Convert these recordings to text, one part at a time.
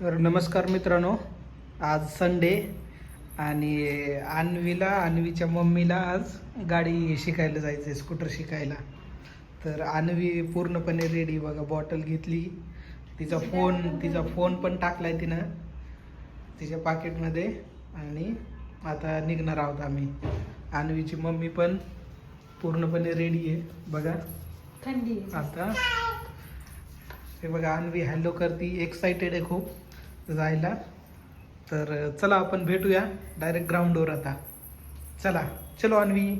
तर नमस्कार मित्रांनो, आज संडे आणि अन्वीच्या मम्मीला आज गाडी शिकायला जायचं आहे, स्कूटर शिकायला. तर अन्वी पूर्णपणे रेडी बघा, बॉटल घेतली, तिचा फोन पण टाकलाय तिनं तिच्या पाकिटमध्ये आणि आता निघणार आहोत आम्ही. अन्वीची मम्मी पण पूर्णपणे रेडी आहे बघा. थंडी आता हे बघा, अन्वी हॅलो करती, एक्साइटेड आहे खूप जायला. तर चला आपण भेटूया डायरेक्ट ग्राउंडवर. आता चला, चलो अन्वी.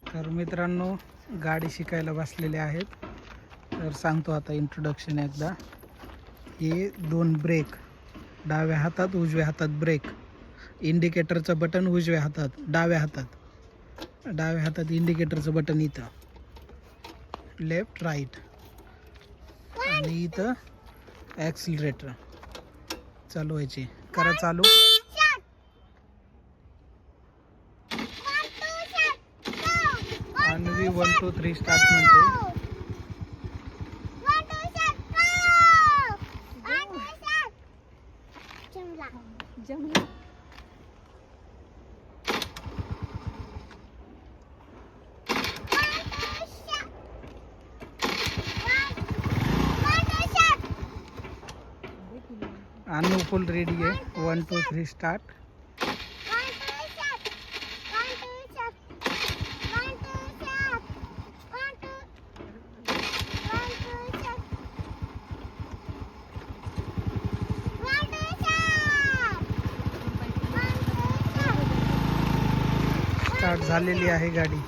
तर मित्रांनो, गाडी शिकायला बसलेले आहेत. तर सांगतो आता इंट्रोडक्शन एकदा. हे 2 ब्रेक, डाव्या हातात उजव्या हातात ब्रेक, इंडिकेटरचं बटन उजव्या हातात, डाव्या हातात इंडिकेटरचं बटन इथं, लेफ्ट राईट, आणि इथं ॲक्सिलरेटर चालवायची. करा चालू. अन्वी 1 2 3 स्टार्ट म्हणते. जमला. अन्नू फुल रेडी आहे. 1 2 3 स्टार्ट. स्टार्ट झालेली आहे गाडी.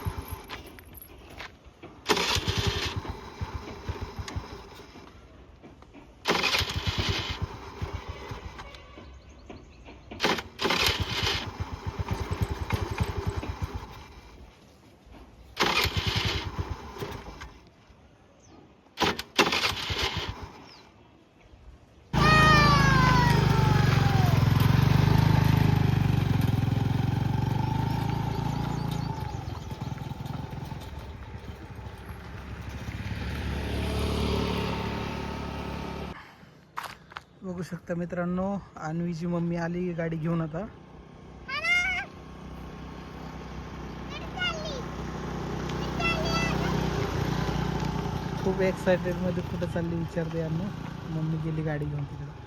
बघू शकता मित्रांनो, अन्वीची मम्मी आली गाडी घेऊन. आता खूप एक्साइटेड मध्ये कुठं चालली विचारते अन्नू. मम्मी गेली गाडी घेऊन तिकडे.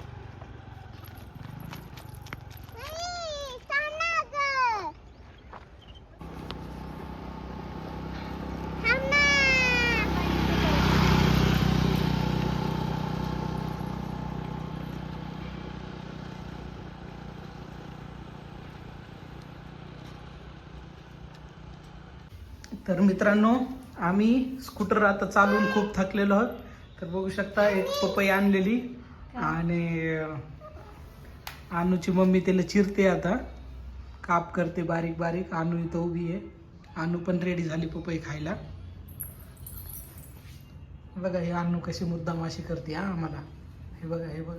तर मित्रांनो, आम्ही स्कूटर आता चालवून खूप थकलेलो आहोत. तर बघू शकता, एक पपई आणलेली आणि अनुची मम्मी त्याला चिरते, आता काप करते बारीक बारीक. अनु इथं उभी आहे. अनु पण रेडी झाली पपई खायला. बघा हे अनु कशी मुद्दाम अशी करते आम्हाला. हे बघा.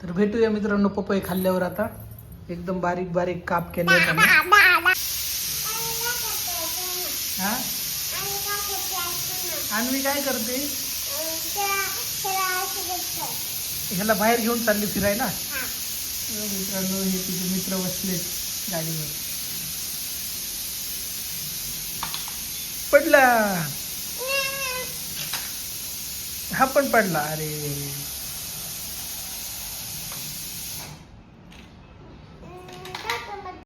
तर भेटूया मित्रांनो पपई खाल्ल्यावर. आता एकदम बारीक बारीक काप केले. हा, अन्वी काय करते? ह्याला बाहेर घेऊन चालली फिरायला. मित्रांनो, हे तुझे मित्र बसले गाडीवर. पडला, हा पण पडला. अरे